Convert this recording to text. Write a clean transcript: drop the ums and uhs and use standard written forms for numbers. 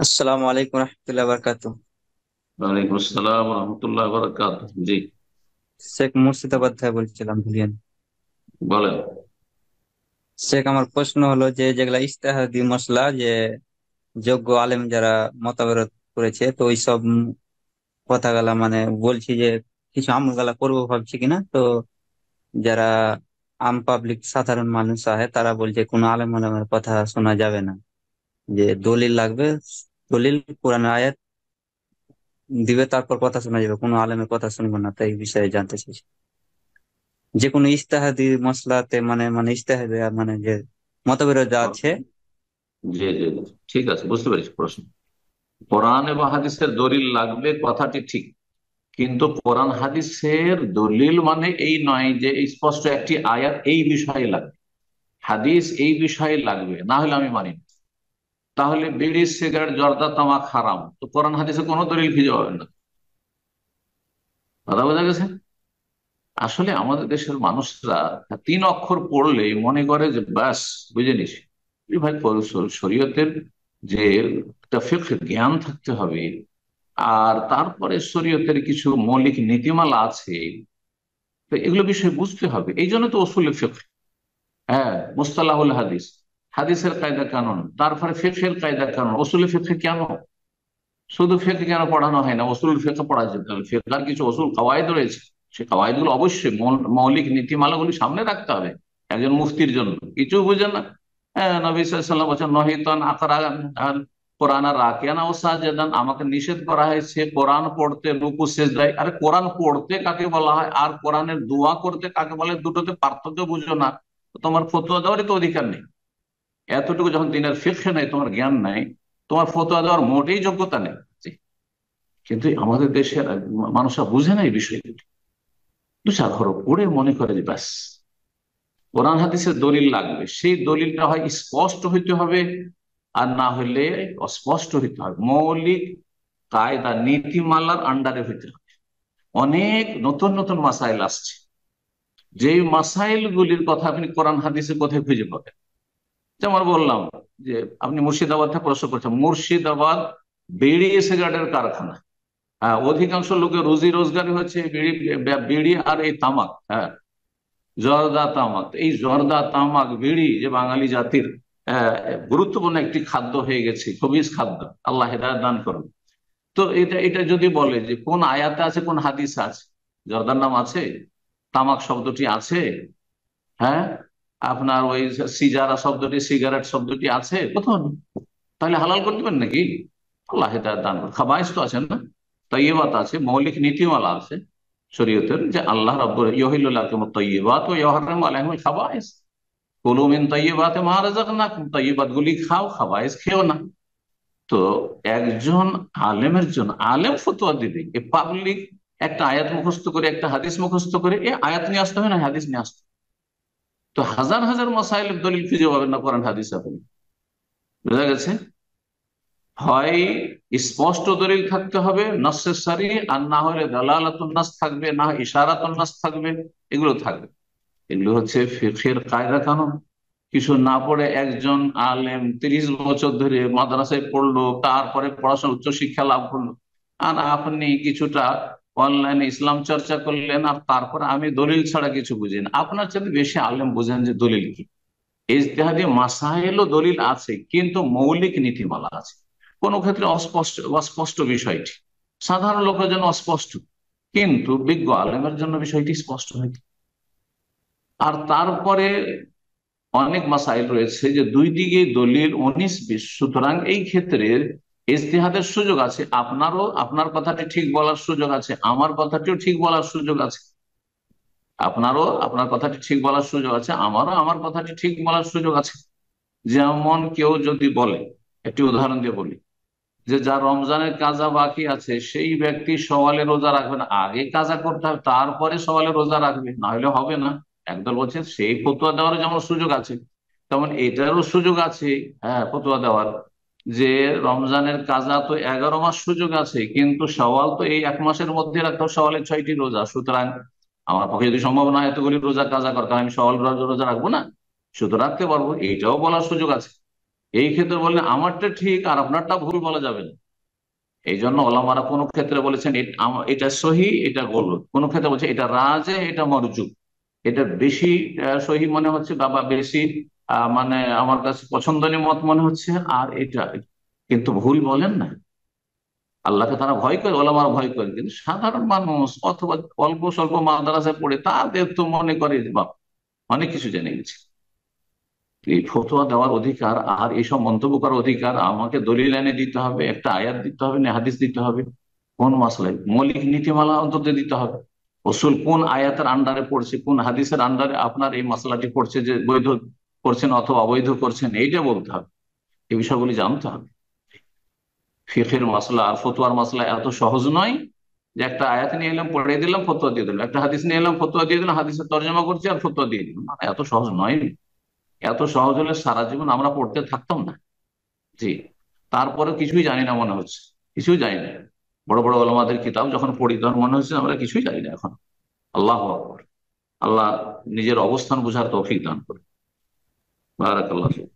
আসসালামু আলাইকুম রহমতুল্লাহ বারকাতু। ওয়ালাইকুম আসসালাম রহমতুল্লাহ বরকাত। জি, শেখ মুর্শিদাবাদ বলছিলাম, ভুলিয়েন। বলেন। শেখ, আমার প্রশ্ন হলো যে যেগুলা ইজতেহাদি মসলা, যে যোগ্য আলেম যারা মতবিরোধ করেছে, তো ওই সব কথাগুলা মানে বলছি যে কিছু আমল গালা করবো ভাবছি কিনা। তো যারা আম পাবলিক সাধারণ মানুষ আছে তারা বলছে কোনো আলেম আলেমের কথা শোনা যাবে না, যে দলিল লাগবে। দলিল কোরআন আয়াত দিবে, তারপর কথা শোনা যাবে, কোনো আলেমের কথা শুনবো না। তাই এই বিষয়ে জানতে চাইছি, যে কোনো ইজতেহাদি মসলাতে মানে মানে ইজতেহাদি মানে যে মতবিরোধ যা আছে। জি জি জি, ঠিক আছে, বুঝতে পেরেছি প্রশ্ন। কোরআন এবং হাদিসের দলিল লাগবে, কথাটি ঠিক। কিন্তু কোরআন হাদিসের দলিল মানে এই নয় যে এই স্পষ্ট একটি আয়াত এই বিষয়ে লাগবে, হাদিস এই বিষয়ে লাগবে, না হলে আমি মানি না। তাহলে বিড়ি, সিগারেট, জর্দা, তামাক হারাম, তো কোরআন হাদিসে কোনো দলিল খুঁজে পাবেন না। কথা বোঝা গেছে? আসলে আমাদের দেশের মানুষরা তিন অক্ষর পড়লেই মনে করে যে ব্যাস বুঝে নিছি। এই ভাই, শরীয়তের যে একটা ফিকহ জ্ঞান থাকতে হবে, আর তারপরে শরীয়তের কিছু মৌলিক নীতিমালা আছে, তো এগুলো বিষয়ে বুঝতে হবে। এই জন্য তো উসুল ফিকহ, হ্যাঁ, মুস্তালাহুল হাদিস, হাদিসের কায়দা কানুন, তারপরে ফিকহের কায়দা কানুন। উসুল ফিকহ কেন? শুধু ফিকহ কেন পড়ানো হয় না? উসুল ফিকহ পড়া যেতে হবে। ফিকহার কিছু উসুল কাওয়াইদ রয়েছে, সে কাওয়াইদ গুলো অবশ্যই মৌলিক নীতিমালাগুলি সামনে রাখতে হবে। একজন মুফতির জন্য কিছু বুঝেন না, হ্যাঁ, নবী সাল্লাল্লাহু আলাইহি ওয়াসাল্লাম বলেছেন নহিতান আকরা আল কোরআন রাকিয়ান ও সাজেদান, আমাকে নিষেধ করা হয়েছে কোরআন পড়তে রুকু সেজদায়। আরে কোরআন পড়তে কাকে বলা হয় আর কোরআনের দোয়া করতে কাকে বলে, দুটোতে পার্থক্য বুঝো না, তো তোমার ফতোয়া দেওয়ারই তো অধিকার নেই। এতটুকু যখন দিনের ফিকহ নেই, তোমার জ্ঞান নাই, তোমার ফতোয়া দেওয়ার মোটেই যোগ্যতা নেই। কিন্তু আমাদের দেশের মানুষরা বুঝে না এই বিষয়গুলি। দু চার হরফ পড়ে মনে করে যে ব্যাস কোরআন হাদিসের দলিল লাগবে, সেই দলিলটা হয় স্পষ্ট হইতে হবে, আর না হলে অস্পষ্ট হইতে হবে। মৌলিক কায়দা নীতিমালার আন্ডারে হইতে হবে। অনেক নতুন নতুন মাসাইল আসছে, যেই মাসাইল গুলির কথা আপনি কোরআন হাদিসে কোথায় খুঁজে পাবেন। যেমন বললাম যে আপনি মুর্শিদাবাদ থেকে প্রশ্ন করছেন, মুর্শিদাবাদ বিড়ি সিগারেটের কারখানা। হ্যাঁ, অধিকাংশ লোকের রুজি রোজগারই হচ্ছে বিড়ি, বিড়ি আর এই তামাক। হ্যাঁ, জর্দা তামাক, এই জর্দা তামাক বিড়ি যে বাঙালি জাতির আহ, গুরুত্বপূর্ণ একটি খাদ্য হয়ে গেছে, খবিজ খাদ্য, আল্লাহ হেদায়েত দান করুন। তো এটা এটা যদি বলে যে কোন আয়াতে আছে, কোন হাদিসে আছে জর্দার নাম আছে, তামাক শব্দটি আছে, হ্যাঁ, আপনার ওই সিজারা শব্দটি, সিগারেট শব্দটি আছে কোথাও নেই। তাহলে হালাল করে দিবেন নাকি? আল্লাহ হেদায়েত দান করুন। খাবাইশ তো আছে না, তৈয়বাত আছে, মৌলিক নীতিমালা আছে শরীয়তের, যে আল্লাহ রাব্বুল ইউহিল্লু লাকুমুত তাইয়্যিবাত ওয়া ইউহাররিমু আলাইকুমুল খাবাইস, কুলু মিন তাইয়্যিবাতি মা রাযাকনাকুম, তাইয়্যিবাত গুলি খাও, খাবাইস খেও না। তো একজন আলেমের জন্য, আলেম ফতোয়া দিবে, এ পাবলিক একটা আয়াত মুখস্থ করে, একটা হাদিস মুখস্থ করে, এ আয়াত নিয়ে আসতে হবে না হাদিস নিয়ে আসতে হবে। তো হাজার হাজার মাসাইলের দলিল খুঁজে পাবেন না কোরআন হাদিস আপনি। বুঝা গেছে? হয় স্পষ্ট দলিল থাকতে হবে নসের সারি, আর না হলে দালালাতুন নাস থাকবে, না হয় ইশারাতুন নাস থাকবে, এগুলো থাকবে। এগুলো হচ্ছে ফিকহের কায়দা কানুন। কিছু না পড়ে একজন আলেম 30 বছর ধরে মাদ্রাসায় পড়লো, তারপরে পড়াশোনা উচ্চ শিক্ষা লাভ করলো, আর আপনি কিছুটা অনলাইনে ইসলাম চর্চা করলেন, আর তারপরে আমি দলিল ছাড়া কিছু বুঝি না। আপনার চেয়ে বেশি আলেম বুঝেন যে দলিল কি। ইজতিহাদি মাসাইলও দলিল আছে, কিন্তু মৌলিক নীতিমালা আছে। কোন ক্ষেত্রে অস্পষ্ট, অস্পষ্ট বিষয়টি সাধারণ লোকের জন্য অস্পষ্ট, কিন্তু বিজ্ঞ আলেমের জন্য বিষয়টি স্পষ্ট হইতে। আর তারপরে অনেক মাসাইল রয়েছে যে দুই দিকে দলিল 19-20, সুতরাং এই ক্ষেত্রে ইজতিহাদের সুযোগ আছে। আপনারও আপনার কথাটি ঠিক বলার সুযোগ আছে, আমার কথাটিও ঠিক বলার সুযোগ আছে। আপনারও আপনার কথাটি ঠিক বলার সুযোগ আছে, আমারও আমার কথাটি ঠিক বলার সুযোগ আছে। যেমন কেউ যদি বলে, একটি উদাহরণ দিয়ে বলি, যে যার রমজানের কাজা বাকি আছে সেই ব্যক্তি সওয়ালে রোজা রাখবে না, আগে কাজা করতে হবে তারপরে সওয়ালে রোজা রাখবে, না হলে হবে না। একদল বলছে সেই ফতোয়া দেওয়ার যেমন সুযোগ আছে, তেমন এটারও সুযোগ আছে, হ্যাঁ, ফতোয়া দেওয়ার, যে রমজানের কাজা তো 11 মাস সুযোগ আছে, কিন্তু সওয়াল তো এই 1 মাসের মধ্যে রাখতে হবে, সওয়ালের 6টি রোজা। সুতরাং আমার পক্ষে যদি সম্ভব না হয় এতগুলি রোজা কাজা কর, কারণ আমি সওয়াল রোজা রোজা রাখবো না, শুধু রাখতে পারবো, এইটাও বলার সুযোগ আছে। এই ক্ষেত্রে বললেন আমারটা ঠিক আর আপনারটা ভুল বলা যাবে না। এই জন্য ওলামারা কোনো ক্ষেত্রে বলেছেন এটা সহি এটা গলত, কোনো ক্ষেত্রে বলছে এটা রাজে এটা মরজু, এটা বেশি সহি মনে হচ্ছে বা বেশি মানে আমার কাছে পছন্দনীয় মত মনে হচ্ছে, আর এটা কিন্তু ভুল বলেন না। আল্লাহকে তারা ভয় করে, ওলামারা ভয় করে, কিন্তু সাধারণ মানুষ অথবা অল্প স্বল্প মাদ্রাসায় পড়ে তাদের তো মনে করে যে বাপ অনেক কিছু জেনে গেছে। এই ফতোয়া দেওয়ার অধিকার আর এইসব মন্তব্য করার অধিকার আমাকে দলিল এনে দিতে হবে, একটা আয়াত দিতে হবে না হাদিস দিতে হবে? কোন মাসলায় মৌলিক নীতিমালা অন্তত দিতে হবে। রসুল কোন আয়াতের আন্ডারে পড়ছে, কোন হাদিসের আন্ডারে আপনার এই মশলাটি পড়ছে, যে বৈধ করছেন অথবা অবৈধ করছেন, এইটা বলতে হবে। এই বিষয়গুলি জানতে হবে। ফিকহের মাসলা আর ফতোয়ার মাসলা এত সহজ নয় যে একটা আয়াত নিয়ে এলাম পড়ে দিলাম ফতোয়া দিয়ে দিলাম, একটা হাদিস নিয়ে এলাম ফতোয়া দিয়ে দিলাম, হাদিসের তর্জমা করছি আর ফতোয়া দিয়ে দিলাম, না, এত সহজ নয়। এত সহজ হলে সারা জীবন আমরা পড়তে থাকতাম না। জি। তারপরে কিছুই জানি না মনে হচ্ছে, কিছুই জানি না। বড় বড় ওলামাদের কিতাব যখন পড়ি তখন মনে হচ্ছে আমরা কিছুই জানি না এখন। আল্লাহ আকবার। আল্লাহ নিজের অবস্থান বোঝার তৌফিক দান করে। বারাকাল্লাহ ফিক।